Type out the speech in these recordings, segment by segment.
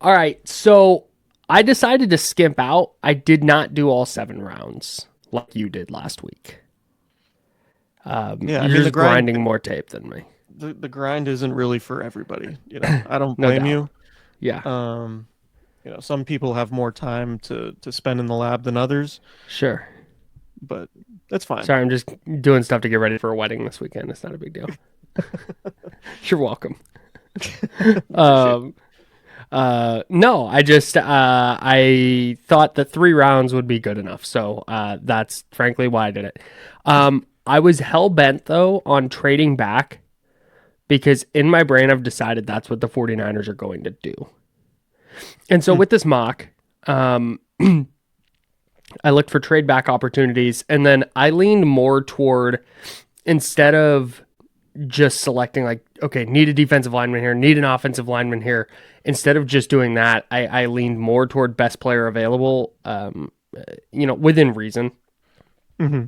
All right, so I decided to skimp out. I did not do all 7 rounds like you did last week. You're the just grind grinding more tape than me. the grind isn't really for everybody. I don't No blame doubt. you. Yeah, Um, some people have more time to spend in the lab than others, sure. but that's fine. Sorry, I'm just doing stuff to get ready for a wedding this weekend. It's not a big deal. You're welcome. Appreciate Um, no, I thought that 3 rounds would be good enough. So that's frankly why I did it. I was hell bent though on trading back because in my brain I've decided that's what the 49ers are going to do. And so it. with this mock, I looked for trade back opportunities, and then I leaned more toward, instead of just selecting like, okay, need a defensive lineman here, need an offensive lineman here. Instead of just doing that, I leaned more toward best player available, within reason. Hmm.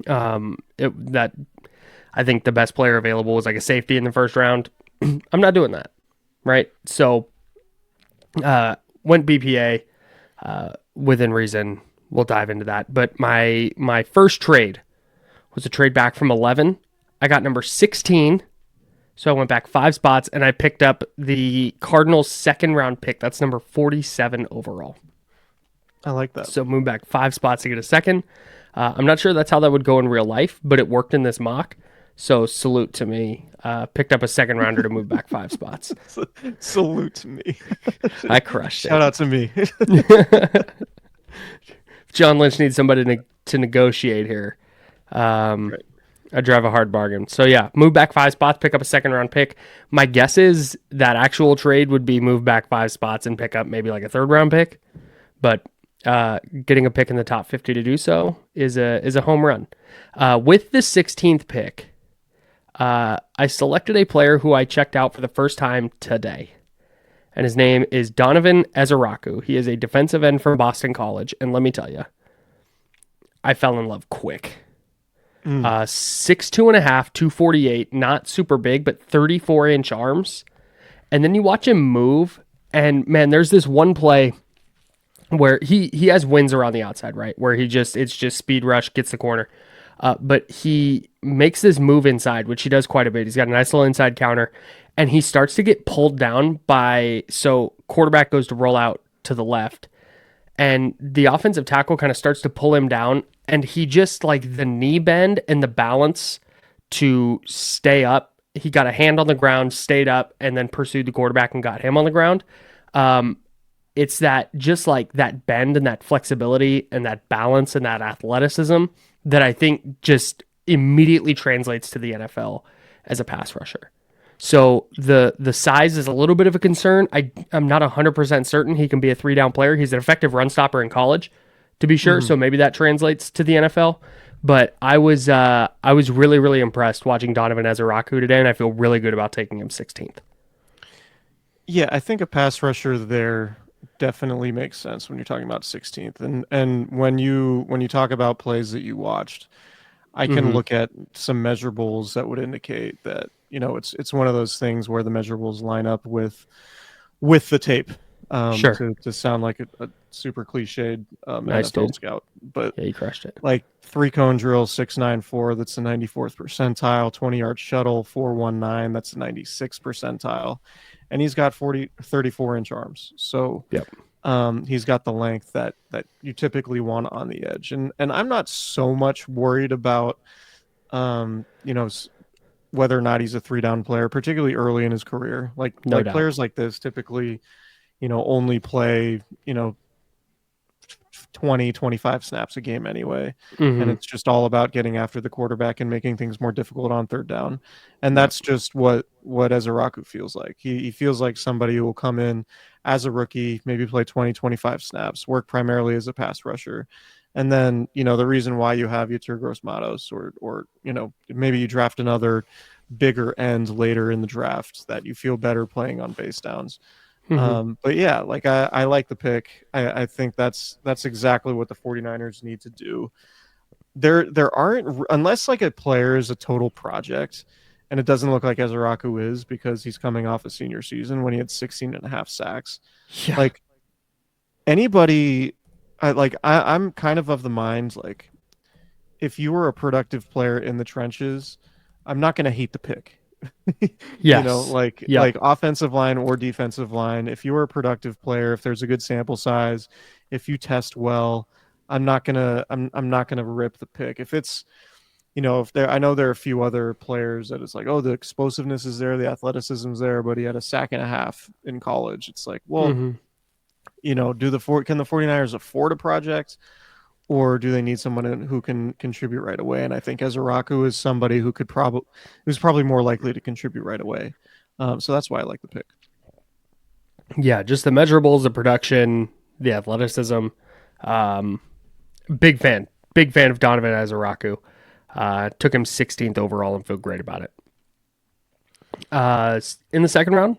That I think the best player available was like a safety in the first round. I'm not doing that, right? So went BPA within reason. We'll dive into that. But my first trade was a trade back from 11. I got number 16. So I went back 5 spots and I picked up the Cardinals' second round pick. That's number 47 overall. I like that. So moved back 5 spots to get a second. I'm not sure that's how that would go in real life, but it worked in this mock. So salute to me. Picked up a second rounder to move back 5 spots. Salute to me. I crushed it. Shout out to me. John Lynch needs somebody to negotiate here. Right. I drive a hard bargain. So yeah, move back 5 spots, pick up a second round pick. My guess is that actual trade would be move back 5 spots and pick up maybe like a third round pick. But getting a pick in the top 50 to do so is a home run. With the 16th pick, I selected a player who I checked out for the first time today. And his name is Donovan Ezeraku. He is a defensive end from Boston College. And let me tell you, I fell in love quick. 6'2.5", 248, not super big, but 34-inch arms. And then you watch him move, and man, there's this one play where he has wins around the outside, right? Where it's just speed rush, gets the corner. But he makes this move inside, which he does quite a bit. He's got a nice little inside counter, and he starts to get pulled down so quarterback goes to roll out to the left, and the offensive tackle kind of starts to pull him down, and he just, like, the knee bend and the balance to stay up. He got a hand on the ground, stayed up, and then pursued the quarterback and got him on the ground. It's that, just like that bend and that flexibility and that balance and that athleticism that I think just immediately translates to the NFL as a pass rusher. So the size is a little bit of a concern. I'm not 100% certain he can be a 3-down player. He's an effective run stopper in college, to be sure. So maybe that translates to the NFL. But I was really, really impressed watching Donovan Ezeraku today, and I feel really good about taking him 16th. Yeah, I think a pass rusher there definitely makes sense when you're talking about 16th. And when you talk about plays that you watched, I can look at some measurables that would indicate that, it's one of those things where the measurables line up with the tape. Sure. To sound like a super cliched Nice, NFL dude. scout, but Yeah, you crushed it. like 3-cone drill 694, that's the 94th percentile. 20-yard shuttle 419, that's the 96th percentile, and he's got 34-inch arms. So Yep. He's got the length that you typically want on the edge, and I'm not so much worried about whether or not he's a 3-down player, particularly early in his career. Like No doubt. players like this typically, only play 20, 25 snaps a game anyway. And it's just all about getting after the quarterback and making things more difficult on third down. And that's just what Ezeraku feels like. He feels like somebody who will come in as a rookie, maybe play 20, 25 snaps, work primarily as a pass rusher. And then, the reason why you have Yetur Gross-Matos or maybe you draft another bigger end later in the draft that you feel better playing on base downs. But yeah, like I like the pick. I think that's exactly what the 49ers need to do. There aren't, unless like a player is a total project And it doesn't look like Ezeraku is, because he's coming off a senior season when he had 16 and a half sacks. Yeah. Like anybody, I'm kind of the mind, like, if you were a productive player in the trenches, I'm not going to hate the pick. Yes. Yep. Like offensive line or defensive line, if you were a productive player, if there's a good sample size, if you test well, I'm not gonna rip the pick. If it's, if there, I know there are a few other players that it's like, oh, the explosiveness is there, the athleticism's there, but he had a sack and a half in college. It's like, well, Hmm. can the 49ers afford a project, or do they need someone who can contribute right away? And I think Ezeraku is somebody who's probably more likely to contribute right away. So that's why I like the pick. Yeah, just the measurables, the production, the athleticism. Um, big fan of Donovan Ezeraku. Took him 16th overall and feel great about it. In the second round,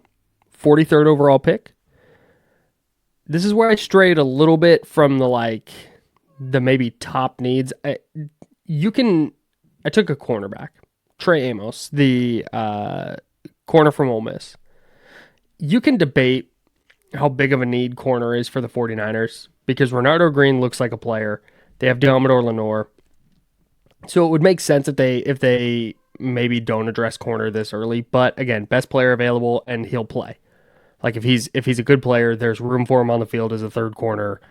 43rd overall pick. This is where I strayed a little bit from the maybe top needs. I took a cornerback, Trey Amos, the corner from Ole Miss. You can debate how big of a need corner is for the 49ers because Renardo Green looks like a player. They have Diamador Lenore. So it would make sense if they maybe don't address corner this early. But again, best player available and he'll play. Like if he's a good player, there's room for him on the field as a third corner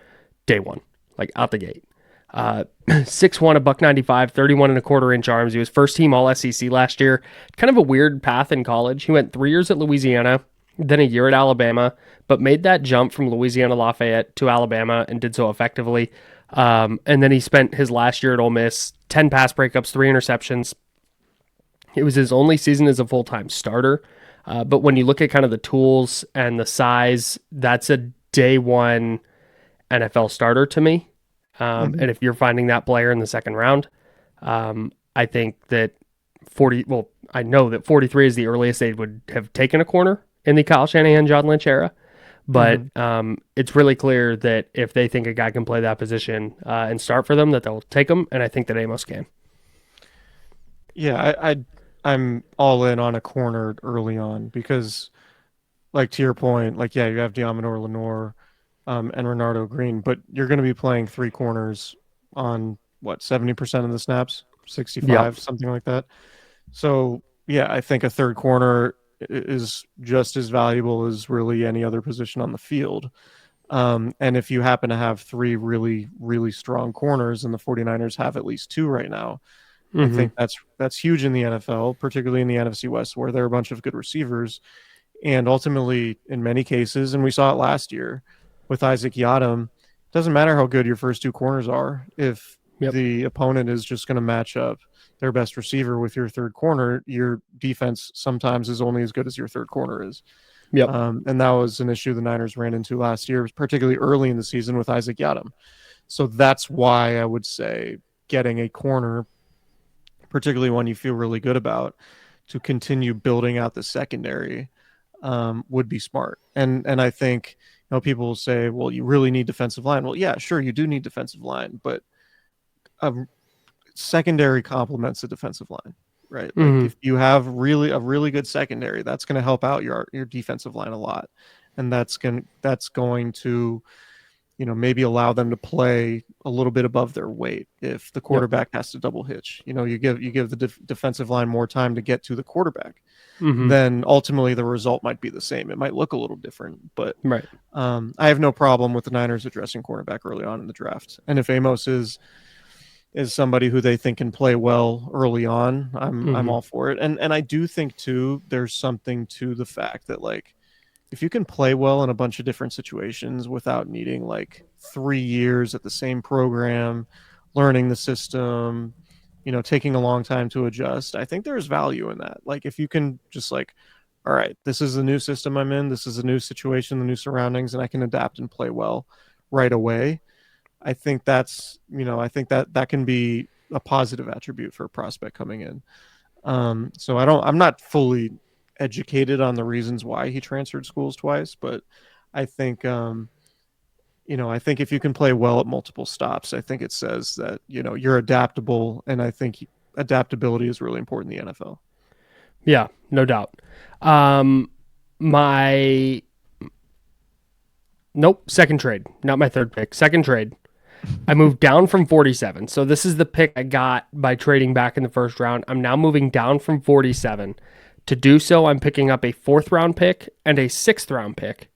day one, like out the gate. 6'1", a buck 95, 31 and a quarter inch arms. He was first team all SEC last year. Kind of a weird path in college. He went 3 years at Louisiana, then a year at Alabama, but made that jump from Louisiana Lafayette to Alabama and did so effectively. And then he spent his last year at Ole Miss, 10 pass breakups, 3 interceptions. It was his only season as a full-time starter. But when you look at kind of the tools and the size, that's a day one NFL starter to me. And if you're finding that player in the second round, I think that I know that 43 is the earliest they would have taken a corner in the Kyle Shanahan, John Lynch era. But it's really clear that if they think a guy can play that position and start for them, that they'll take him. And I think that Amos can. Yeah, I'm all in on a corner early on because, like, to your point, like, yeah, you have Diamador Lenore and Renardo Green, but you're going to be playing 3 corners on, 70% of the snaps, 65, something like that. So, yeah, I think a third corner is just as valuable as really any other position on the field. And if you happen to have 3 really, really strong corners, and the 49ers have at least 2 right now, I think that's huge in the NFL, particularly in the NFC West, where there are a bunch of good receivers. And ultimately, in many cases, and we saw it last year with Isaac Yiadom, it doesn't matter how good your first 2 corners are. If the opponent is just going to match up their best receiver with your third corner, your defense sometimes is only as good as your third corner is. And that was an issue the Niners ran into last year, particularly early in the season with Isaac Yiadom. So that's why I would say getting a corner, particularly one you feel really good about, to continue building out the secondary would be smart. And I think, people will say, well, you really need defensive line. Well, yeah, sure, you do need defensive line, but secondary complements the defensive line, right? Like if you have a really good secondary, that's going to help out your defensive line a lot, and that's going to maybe allow them to play a little bit above their weight if the quarterback has to double hitch. You give the defensive line more time to get to the quarterback. Then ultimately the result might be the same. It might look a little different, but I have no problem with the Niners addressing cornerback early on in the draft. And if Amos is somebody who they think can play well early on, I'm all for it. And I do think too, there's something to the fact that, like, if you can play well in a bunch of different situations without needing 3 years at the same program, learning the system, taking a long time to adjust, I think there's value in that. Like, if you can just all right, this is the new system I'm in, this is a new situation, the new surroundings, and I can adapt and play well right away. I think that's, that can be a positive attribute for a prospect coming in. So I'm not fully educated on the reasons why he transferred schools twice, but I think I think if you can play well at multiple stops, I think it says that you're adaptable, and I think adaptability is really important in the NFL. Yeah, no doubt. Um, my nope, second trade, not my third pick. Second trade. I moved down from 47. So this is the pick I got by trading back in the first round. I'm now moving down from 47. To do so, I'm picking up a fourth round pick and a sixth round pick.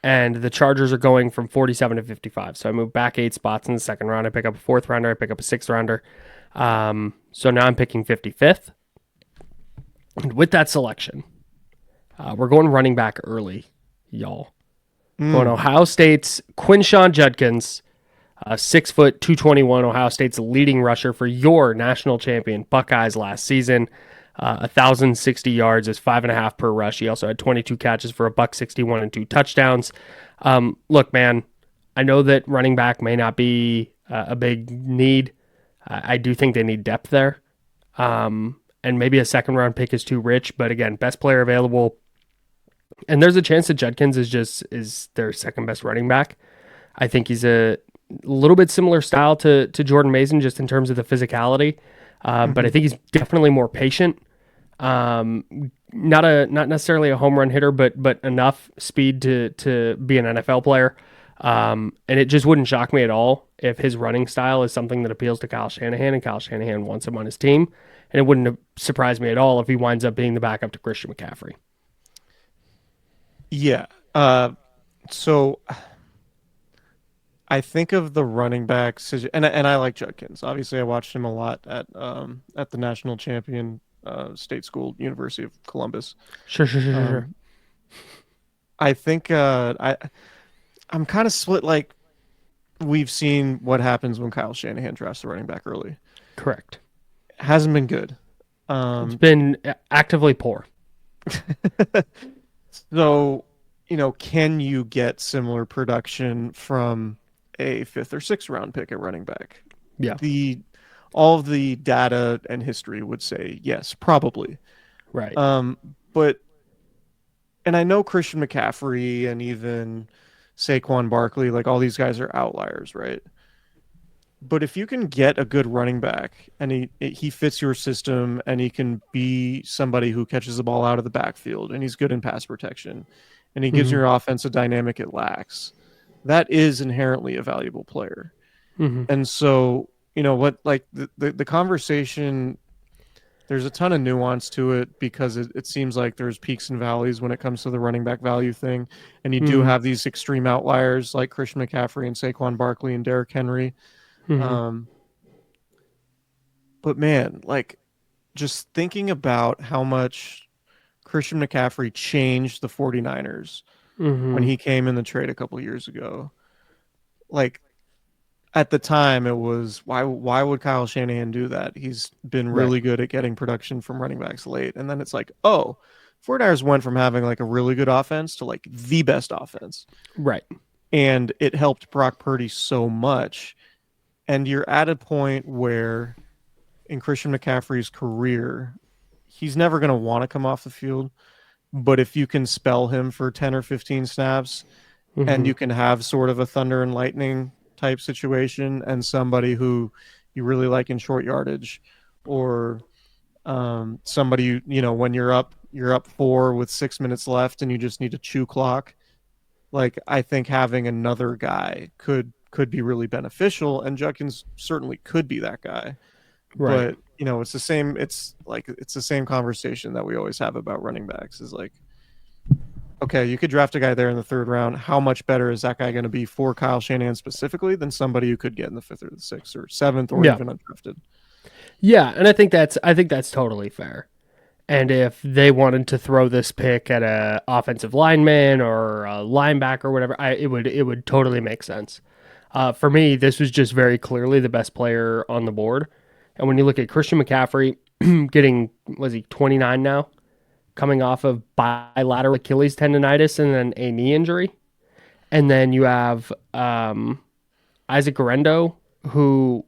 And the Chargers are going from 47 to 55. So I move back 8 spots in the second round. I pick up a fourth rounder. I pick up a sixth rounder. So now I'm picking 55th. And with that selection, we're going running back early, y'all. Going Ohio State's Quinshawn Judkins, 6 foot 221, Ohio State's leading rusher for your national champion Buckeyes last season. 1,060 yards is 5.5 per rush. He also had 22 catches for a $161 and 2 touchdowns. Look, man, I know that running back may not be a big need. I do think they need depth there. And maybe a second round pick is too rich, but again, best player available. And there's a chance that Judkins is their second best running back. I think he's a little bit similar style to Jordan Mason just in terms of the physicality. But I think he's definitely more patient. Not necessarily a home run hitter, but enough speed to be an NFL player. And it just wouldn't shock me at all if his running style is something that appeals to Kyle Shanahan and Kyle Shanahan wants him on his team. And it wouldn't surprise me at all if he winds up being the backup to Christian McCaffrey. Yeah. So I think of the running backs, and I like Judkins. Obviously, I watched him a lot at the national champion state school, University of Columbus. Sure. I think I'm kind of split. Like, we've seen what happens when Kyle Shanahan drafts the running back early. Correct. Hasn't been good. It's been actively poor. So, can you get similar production from a 5th or 6th round pick at running back? Yeah. All of the data and history would say yes, probably. Right. But I know Christian McCaffrey and even Saquon Barkley, like all these guys are outliers, right? But if you can get a good running back and he fits your system and he can be somebody who catches the ball out of the backfield and he's good in pass protection and he gives your offense a dynamic it lacks, that is inherently a valuable player. And so, the conversation, there's a ton of nuance to it because it seems like there's peaks and valleys when it comes to the running back value thing. And you do have these extreme outliers like Christian McCaffrey and Saquon Barkley and Derrick Henry. But man, like, just thinking about how much Christian McCaffrey changed the 49ers when he came in the trade a couple of years ago. Like, at the time, it was, why would Kyle Shanahan do that? He's been really good at getting production from running backs late. And then it's like, 49ers went from having like a really good offense to like the best offense. Right. And it helped Brock Purdy so much. And you're at a point where in Christian McCaffrey's career, he's never going to want to come off the field. But if you can spell him for 10 or 15 snaps and you can have sort of a thunder and lightning type situation and somebody who you really like in short yardage or somebody, when you're up 4 with 6 minutes left and you just need to chew clock. Like, I think having another guy could be really beneficial, and Judkins certainly could be that guy. Right. But it's the same conversation that we always have about running backs is like, okay, you could draft a guy there in the 3rd round. How much better is that guy going to be for Kyle Shanahan specifically than somebody you could get in the 5th or the 6th or 7th or even undrafted? Yeah, and I think that's totally fair. And if they wanted to throw this pick at a offensive lineman or a linebacker or whatever, it would totally make sense. For me, this was just very clearly the best player on the board. And when you look at Christian McCaffrey getting, was he 29 now? Coming off of bilateral Achilles tendonitis and then a knee injury. And then you have Isaac Guerendo, who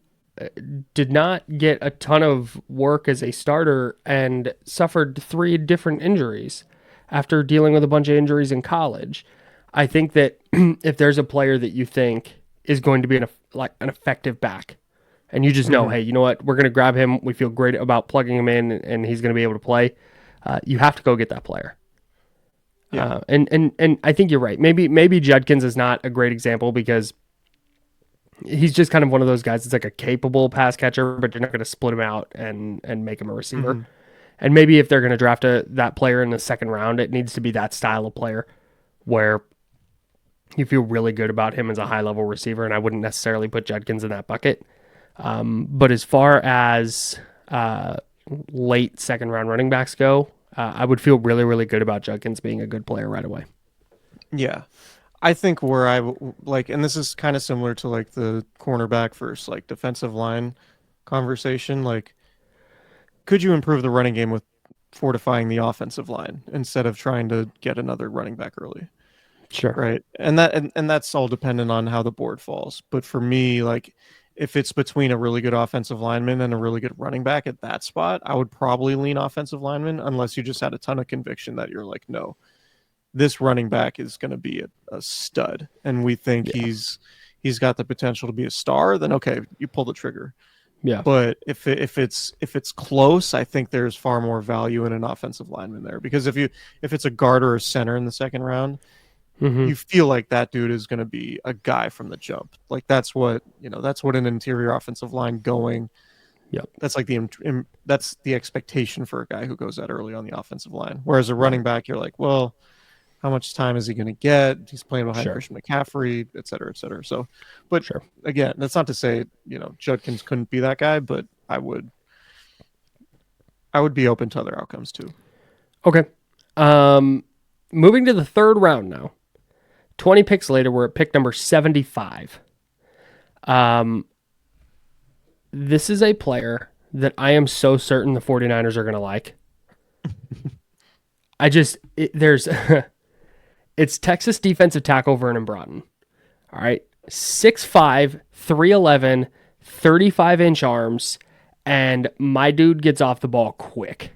did not get a ton of work as a starter and suffered 3 different injuries after dealing with a bunch of injuries in college. I think that if there's a player that you think is going to be an effective back, and you just know, hey, you know what, we're going to grab him, we feel great about plugging him in, and he's going to be able to play, you have to go get that player. Yeah. And I think you're right. Maybe Judkins is not a great example because he's just kind of one of those guys that's like a capable pass catcher, but you're not going to split him out and make him a receiver. Mm-hmm. And maybe if they're going to draft that player in the second round, it needs to be that style of player where you feel really good about him as a high level receiver. And I wouldn't necessarily put Judkins in that bucket. But as far as late second round running backs go, I would feel really, really good about Judkins being a good player right away. Yeah. I think where like, and this is kind of similar to like the cornerback versus like defensive line conversation. Like, could you improve the running game with fortifying the offensive line instead of trying to get another running back early? Sure. Right. And that's all dependent on how the board falls. But for me, like, if it's between a really good offensive lineman and a really good running back at that spot, I would probably lean offensive lineman unless you just had a ton of conviction that you're like, no, this running back is going to be a stud, and we think he's got the potential to be a star. Then okay, you pull the trigger. Yeah. But if it's close, I think there's far more value in an offensive lineman there, because if it's a guard or a center in the second round, you feel like that dude is going to be a guy from the jump. Like that's what an interior offensive line going. Yep. That's like that's the expectation for a guy who goes that early on the offensive line. Whereas a running back, you're like, well, how much time is he going to get? He's playing behind Christian McCaffrey, et cetera, et cetera. So, but again, that's not to say, Judkins couldn't be that guy, but I would be open to other outcomes too. Okay. Moving to the third round now. 20 picks later, we're at pick number 75. This is a player that I am so certain the 49ers are going to like. It's Texas defensive tackle Vernon Broughton. All right. 6'5", 311, 35-inch arms, and my dude gets off the ball quick.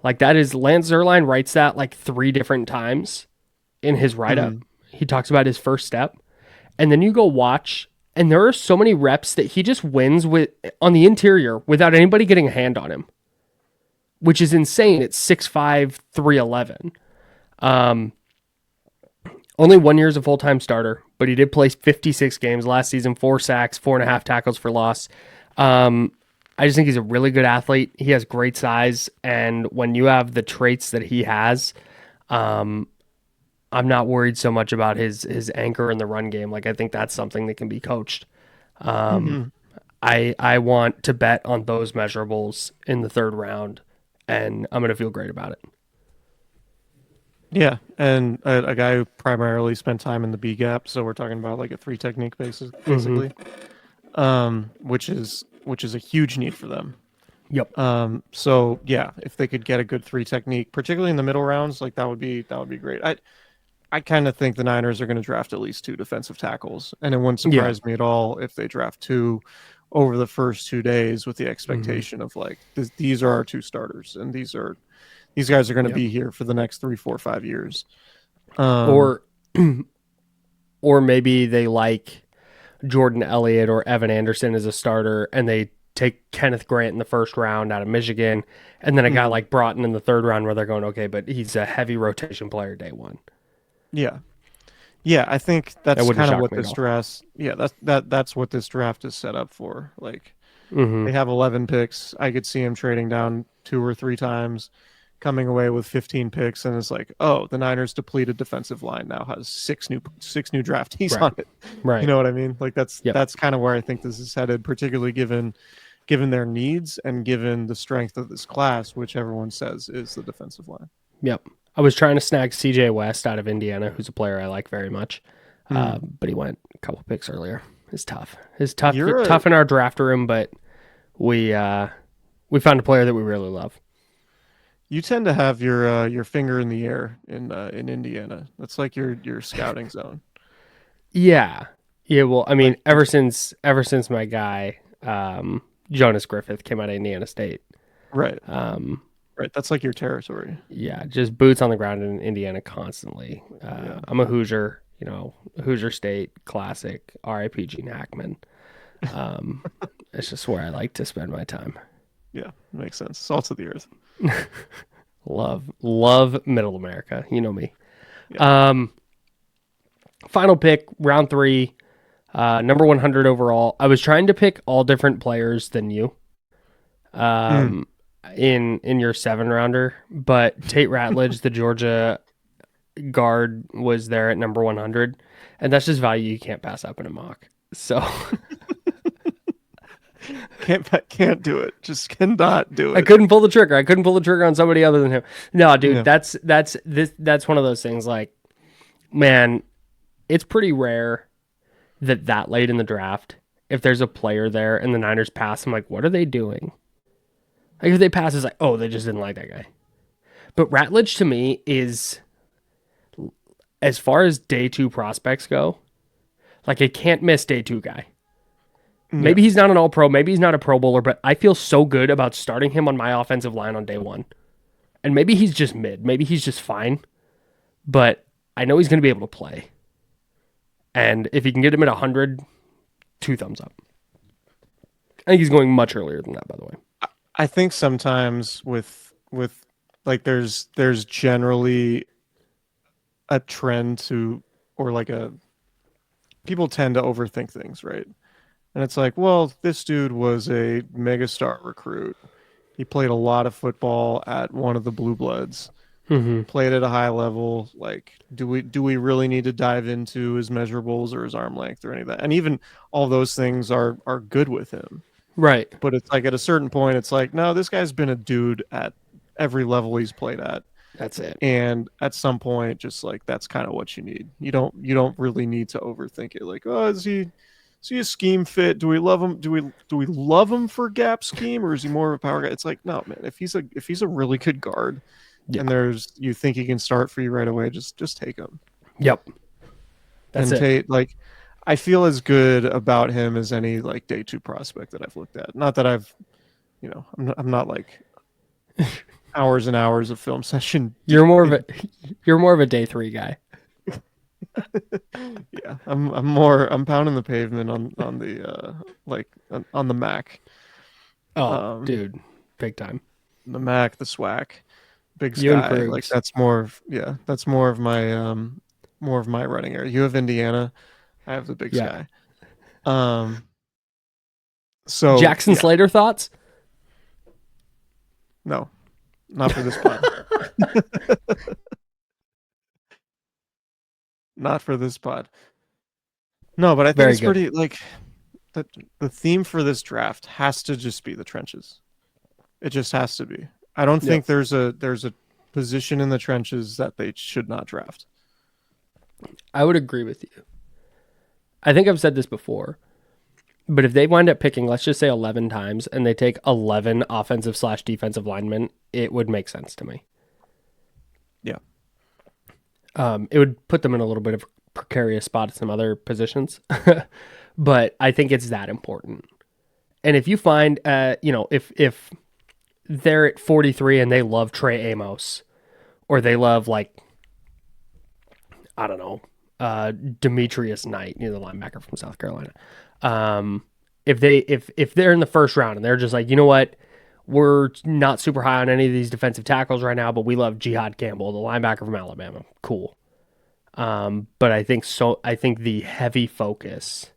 Like that is, Lance Zierlein writes that like 3 different times in his write-up. He talks about his first step. And then you go watch, and there are so many reps that he just wins on the interior without anybody getting a hand on him, which is insane. It's 6'5", 311. Only 1 year as a full-time starter, but he did play 56 games last season, 4 sacks, 4.5 tackles for loss. I just think he's a really good athlete. He has great size, and when you have the traits that he has, I'm not worried so much about his anchor in the run game. Like I think that's something that can be coached. I want to bet on those measurables in the third round, and I'm going to feel great about it. Yeah, and a guy who primarily spent time in the B gap, so we're talking about like a 3 technique basis, basically, which is a huge need for them. Yep. So yeah, if they could get a good 3 technique, particularly in the middle rounds, like that would be great. I kind of think the Niners are going to draft at least 2 defensive tackles, and it wouldn't surprise me at all if they draft 2 over the first 2 days with the expectation of like these are our 2 starters, and these guys are going to be here for the next 3, 4, 5 years. Or maybe they like Jordan Elliott or Evan Anderson as a starter, and they take Kenneth Grant in the first round out of Michigan, and then a guy like Broughton in the third round where they're going, okay, but he's a heavy rotation player day one. Yeah. Yeah, I think that's kind of what this draft. Yeah, that's what this draft is set up for. Like they have 11 picks. I could see him trading down 2 or 3 times, coming away with 15 picks, and it's like, oh, the Niners depleted defensive line now has 6 new draftees on it. Right. You know what I mean? Like that's kind of where I think this is headed, particularly given their needs and given the strength of this class, which everyone says is the defensive line. Yep. I was trying to snag CJ West out of Indiana, who's a player I like very much, but he went a couple picks earlier. It's tough. Tough in our draft room, but we found a player that we really love. You tend to have your finger in the air in Indiana. That's like your scouting zone. Yeah. Well, I mean, ever since my guy Jonas Griffith came out of Indiana State, right? Right, that's like your territory. Yeah, just boots on the ground in Indiana constantly. I'm a Hoosier, Hoosier State classic. R.I.P. Gene Hackman. It's just where I like to spend my time. Yeah, makes sense. Salt of the earth. Love Middle America. You know me. Yeah. Um, Final pick, round 3, number 100 overall. I was trying to pick all different players than you. Mm. Um, in your 7 rounder, but Tate Ratledge, the Georgia guard, was there at number 100, and that's just value you can't pass up in a mock. So Can't do it. Just cannot do I it. couldn't pull the trigger. I couldn't pull the trigger on somebody other than him. No, dude, Yeah. that's one of those things. Like, man, it's pretty rare that late in the draft, if there's a player there and the Niners pass, I'm like, what are they doing? Like, if they pass, it's like, oh, they just didn't like that guy. But Ratledge to me is, as far as day 2 prospects go, like a can't miss day 2 guy. Maybe he's not an all pro, maybe he's not a pro bowler, but I feel so good about starting him on my offensive line on day 1. And maybe he's just mid, maybe he's just fine, but I know he's going to be able to play. And if you can get him at 100, 2 thumbs up. I think he's going much earlier than that, by the way. I think sometimes with like there's generally a trend to, or like a, people tend to overthink things, right? And it's like, well, this dude was a megastar recruit. He played a lot of football at one of the Blue Bloods. Mm-hmm. Played at a high level. Like, do we really need to dive into his measurables or his arm length or any of that? And even all those things are good with him. Right. But it's like at a certain point, it's like, no, this guy's been a dude at every level he's played at. That's it. And at some point, just like that's kind of what you need. You don't really need to overthink it. Like, oh, is he a scheme fit? Do we love him? Do we love him for gap scheme, or is he more of a power guy? It's like, no, man. If he's a really good guard, Yeah. and you think he can start for you right away, just take him. Yep. That's and it. Tate, like, I feel as good about him as any like day 2 prospect that I've looked at. Not that I've, I'm not like hours and hours of film session. You're more of a day 3 guy. Yeah, I'm pounding the pavement on the like on the Mac. Oh, dude, big time. The Mac, the SWAC, Big You and Sky. Krugs. Like that's more of my running area. You have Indiana, I have the Big Yeah. Sky. So Jackson yeah, Slater thoughts? no, not for this pod. Not for this pod. No, but I think Very it's good. pretty like the theme for this draft has to just be the trenches. It just has to be. I don't Yep. think there's a position in the trenches that they should not draft. I would agree with you. I think I've said this before, but if they wind up picking, let's just say 11 times, and they take 11 offensive/defensive linemen, it would make sense to me. Yeah. It would put them in a little bit of a precarious spot at some other positions, but I think it's that important. And if you find, if they're at 43 and they love Trey Amos, or they love, like, I don't know, Demetrius Knight, the linebacker from South Carolina. If they're in the first round and they're just like, you know what, we're not super high on any of these defensive tackles right now, but we love Jihad Campbell, the linebacker from Alabama. Cool. But I think the heavy focus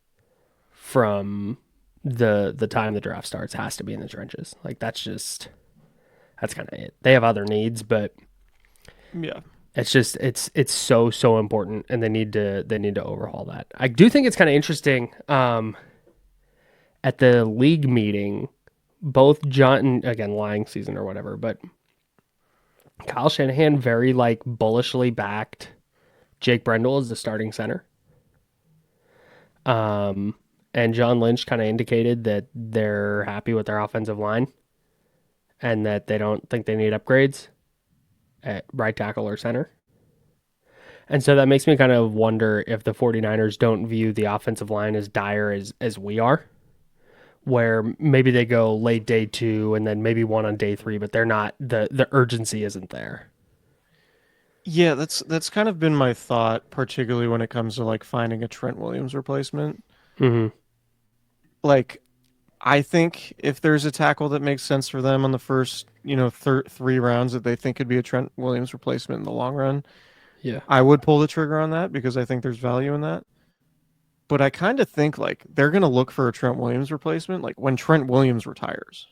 from the time the draft starts has to be in the trenches. Like, that's kind of it. They have other needs, but Yeah. it's just it's so important, and they need to overhaul that. I do think it's kind of interesting. At the league meeting, both John, again, lying season or whatever, but Kyle Shanahan very like bullishly backed Jake Brendel as the starting center. And John Lynch kind of indicated that they're happy with their offensive line and that they don't think they need upgrades at right tackle or center. And so that makes me kind of wonder if the 49ers don't view the offensive line as dire as we are, where maybe they go late day 2 and then maybe one on day 3, but they're not, the urgency isn't there. Yeah, that's kind of been my thought, particularly when it comes to like finding a Trent Williams replacement. Mm-hmm. Like, I think if there's a tackle that makes sense for them on the first, 3 rounds that they think could be a Trent Williams replacement in the long run, Yeah. I would pull the trigger on that because I think there's value in that. But I kind of think like they're going to look for a Trent Williams replacement like when Trent Williams retires.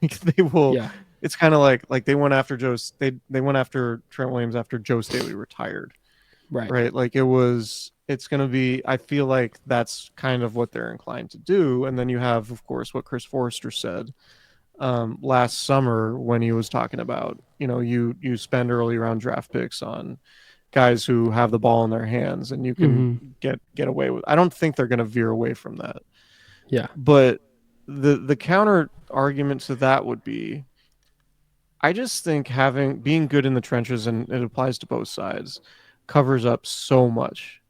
Like they will. Yeah. It's kind of like they went after they went after Trent Williams after Joe Staley retired, Right. right? Like it's going to be. I feel like that's kind of what they're inclined to do. And then you have, of course, what Chris Forrester said last summer when he was talking about, you spend early round draft picks on guys who have the ball in their hands and you can Mm-hmm. get away with. I don't think they're going to veer away from that. Yeah. But the counter argument to that would be, I just think being good in the trenches, and it applies to both sides, covers up so much.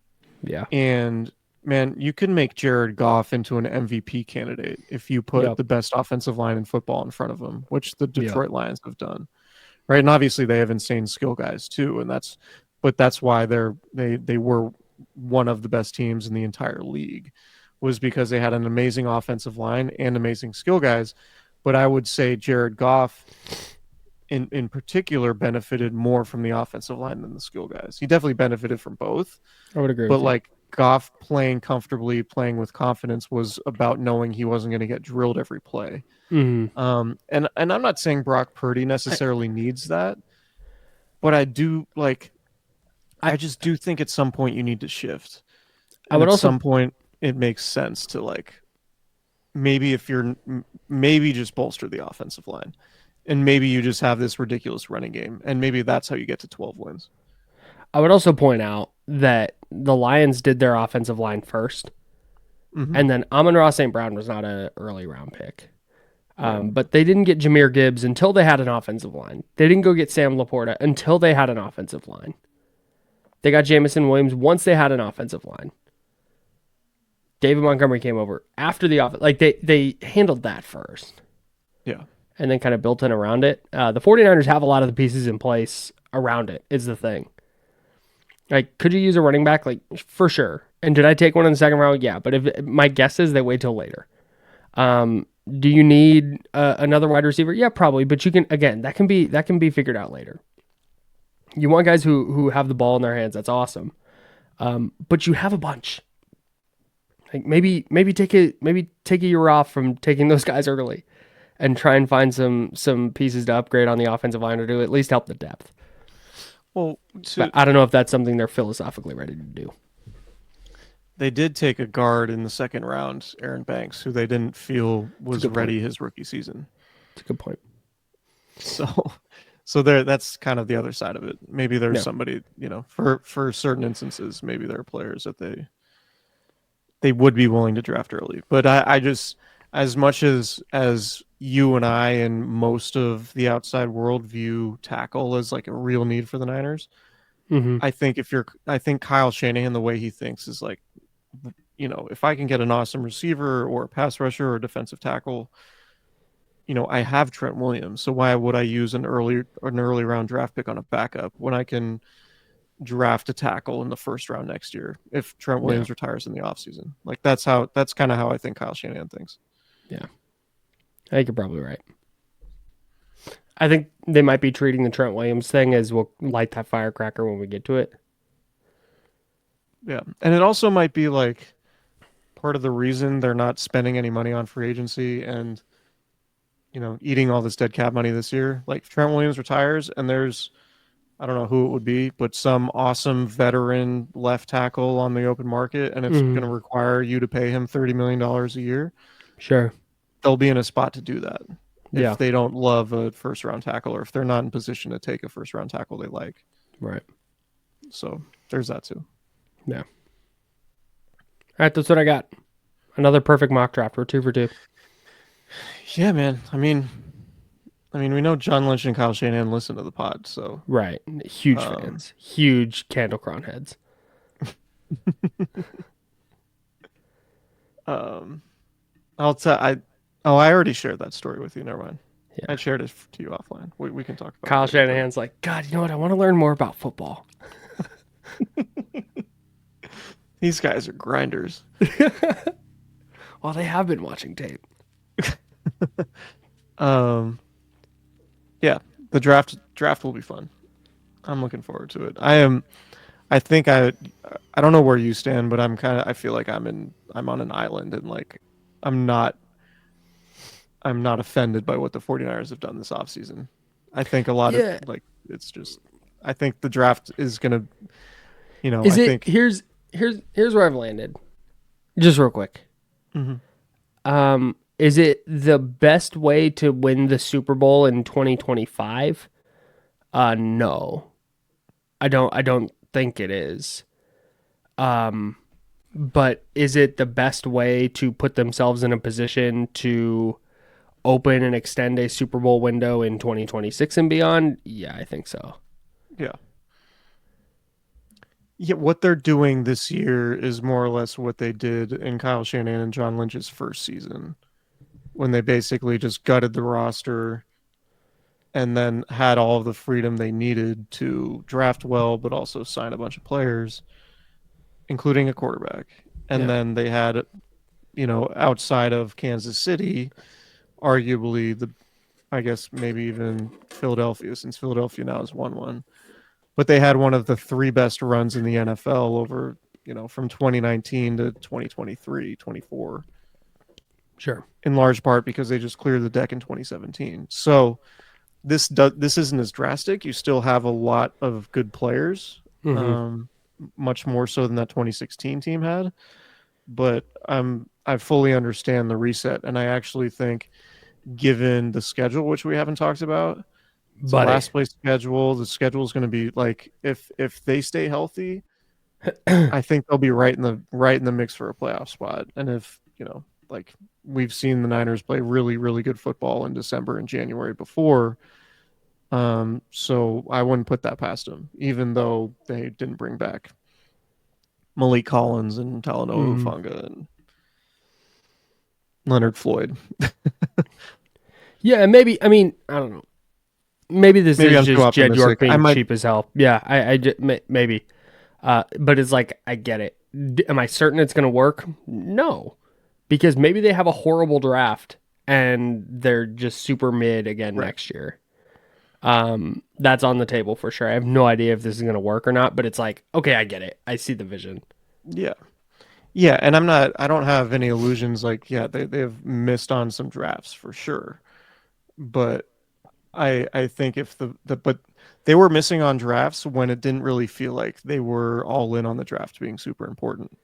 Yeah. And man, you can make Jared Goff into an MVP candidate if you put Yep. the best offensive line in football in front of him, which the Yep. Detroit Lions have done. Right. And obviously they have insane skill guys too. And that's why they were one of the best teams in the entire league, was because they had an amazing offensive line and amazing skill guys. But I would say Jared Goff in particular benefited more from the offensive line than the skill guys. He definitely benefited from both. I would agree But with you. like Goff playing comfortably, playing with confidence was about knowing he wasn't going to get drilled every play. Mm-hmm. And I'm not saying Brock Purdy necessarily needs that, but I just do think at some point you need to shift. I And would at also some point it makes sense to like maybe just bolster the offensive line. And maybe you just have this ridiculous running game, and maybe that's how you get to 12 wins. I would also point out that the Lions did their offensive line first, Mm-hmm. and then Amon-Ra St. Brown was not an early round pick. Right. But they didn't get Jahmyr Gibbs until they had an offensive line. They didn't go get Sam Laporta until they had an offensive line. They got Jamison Williams once they had an offensive line. David Montgomery came over after the offense. Like they handled that first. Yeah. And then kind of built in around it. The 49ers have a lot of the pieces in place around it, is the thing. Like, could you use a running back? Like, for sure. And did I take one in the second round? Yeah, but my guess is they wait till later. Do you need another wide receiver? Yeah, probably. But you can, again, that can be figured out later. You want guys who have the ball in their hands. That's awesome. But you have a bunch. Like maybe take a year off from taking those guys early, and try and find some pieces to upgrade on the offensive line or to at least help the depth. Well, But I don't know if that's something they're philosophically ready to do. they did take a guard in the second round, Aaron Banks, who they didn't feel was ready his rookie season. That's a good point. So that's kind of the other side of it. Maybe there's somebody, for certain instances, maybe there are players that they would be willing to draft early. But I just, as much as you and I and most of the outside world view tackle as like a real need for the Niners, Mm-hmm. I think Kyle Shanahan, the way he thinks is like, if I can get an awesome receiver or a pass rusher or a defensive tackle, I have Trent Williams. So why would I use an early round draft pick on a backup when I can draft a tackle in the first round next year if Trent Williams retires in the offseason? Like that's kind of how I think Kyle Shanahan thinks. Yeah. I think you're probably right. I think they might be treating the Trent Williams thing as we'll light that firecracker when we get to it. Yeah. And it also might be like part of the reason they're not spending any money on free agency and, eating all this dead cap money this year. Like if Trent Williams retires and there's, I don't know who it would be, but some awesome veteran left tackle on the open market, and it's going to require you to pay him $30 million a year. Sure. They'll be in a spot to do that. Yeah. If they don't love a first round tackle, or if they're not in position to take a first round tackle they like. Right. So there's that too. Yeah. All right, that's what I got. Another perfect mock draft. We're 2 for 2. Yeah, man. I mean, we know John Lynch and Kyle Shanahan listen to the pod, so Right. Huge fans. Huge Candle Crown heads. I already shared that story with you. Never mind. Yeah. I shared it to you offline. We can talk about Kyle it. Shanahan's like, God, you know what? I want to learn more about football. These guys are grinders. Well, Well, they have been watching tape. Yeah, the draft will be fun. I'm looking forward to it. I don't know where you stand, but I feel like I'm on an island, and like I'm not I'm not offended by what the 49ers have done this offseason. I think a lot of Yeah. like it's just I think the draft is gonna Is I it think here's where I've landed. Just real quick. Mhm. Is it the best way to win the Super Bowl in 2025? No. I don't think it is. But is it the best way to put themselves in a position to open and extend a Super Bowl window in 2026 and beyond? Yeah, I think so. Yeah. Yeah, what they're doing this year is more or less what they did in Kyle Shanahan and John Lynch's first season, when they basically just gutted the roster and then had all of the freedom they needed to draft well, but also sign a bunch of players, including a quarterback. And Yeah. then they had, outside of Kansas City, arguably I guess maybe even Philadelphia, since Philadelphia now has won one. But they had one of the three best runs in the NFL over, from 2019 to 2023, 24, Sure. in large part because they just cleared the deck in 2017. So this isn't as drastic. You still have a lot of good players, much more so than that 2016 team had. But I fully understand the reset, and I actually think, given the schedule, which we haven't talked about, it's a last place schedule. The schedule is going to be like, if they stay healthy, I think they'll be right in the mix for a playoff spot. And if like we've seen the Niners play really, really good football in December and January before. So I wouldn't put that past them, even though they didn't bring back Malik Collins and Talanoa Hufanga and Leonard Floyd. Yeah, and maybe, I don't know. Maybe this Maybe is I'm too just Jed York optimistic. being cheap as hell. Yeah, maybe. But it's like, I get it. Am I certain it's going to work? No. Because maybe they have a horrible draft and they're just super mid again next year. That's on the table for sure. I have no idea if this is going to work or not, but it's like, okay, I get it. I see the vision. Yeah. Yeah, and I don't have any illusions. Like, yeah, they've missed on some drafts for sure. But I think but they were missing on drafts when it didn't really feel like they were all in on the draft being super important.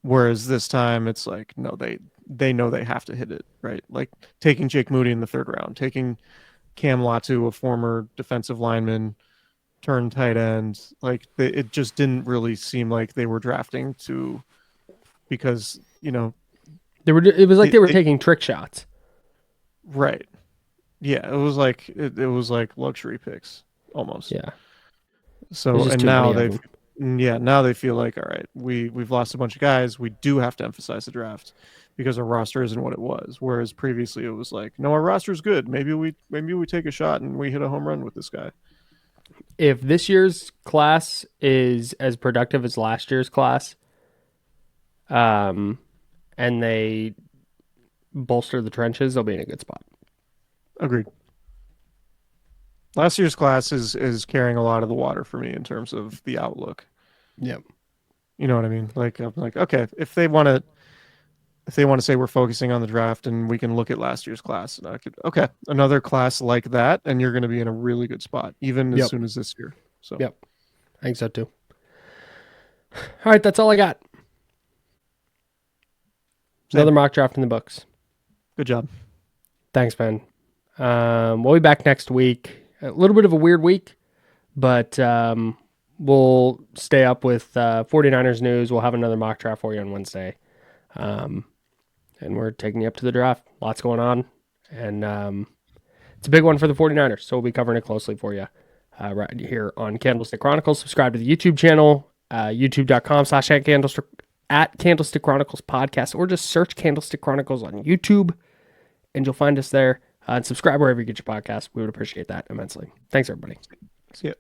Whereas this time it's like, no, they know they have to hit it, right? Like taking Jake Moody in the third round, taking Cam Latu, a former defensive lineman, turned tight end. Like it just didn't really seem like they were drafting because It was like they were taking trick shots. Right. Yeah, it was like was like luxury picks almost. Yeah. So and now they feel like, all right, we've lost a bunch of guys. We do have to emphasize the draft because our roster isn't what it was. Whereas previously it was like, no, our roster's good. Maybe we take a shot and we hit a home run with this guy. If this year's class is as productive as last year's class, and they bolster the trenches, they'll be in a good spot. Agreed. Last year's class is carrying a lot of the water for me in terms of the outlook. Yep. You know what I mean? Like I'm like, okay, if they want to say we're focusing on the draft and we can look at last year's class, and okay, another class like that, and you're going to be in a really good spot, even as soon as this year. So yep, I think so too. All right, that's all I got. Another mock draft in the books. Good job. Thanks, man. We'll be back next week. A little bit of a weird week, but we'll stay up with 49ers news. We'll have another mock draft for you on Wednesday. And we're taking you up to the draft. Lots going on. And it's a big one for the 49ers, so we'll be covering it closely for you right here on Candlestick Chronicles. Subscribe to the YouTube channel, youtube.com/@Candlestick Chronicles Podcast, or just search Candlestick Chronicles on YouTube, and you'll find us there. And subscribe wherever you get your podcast. We would appreciate that immensely. Thanks, everybody. See ya.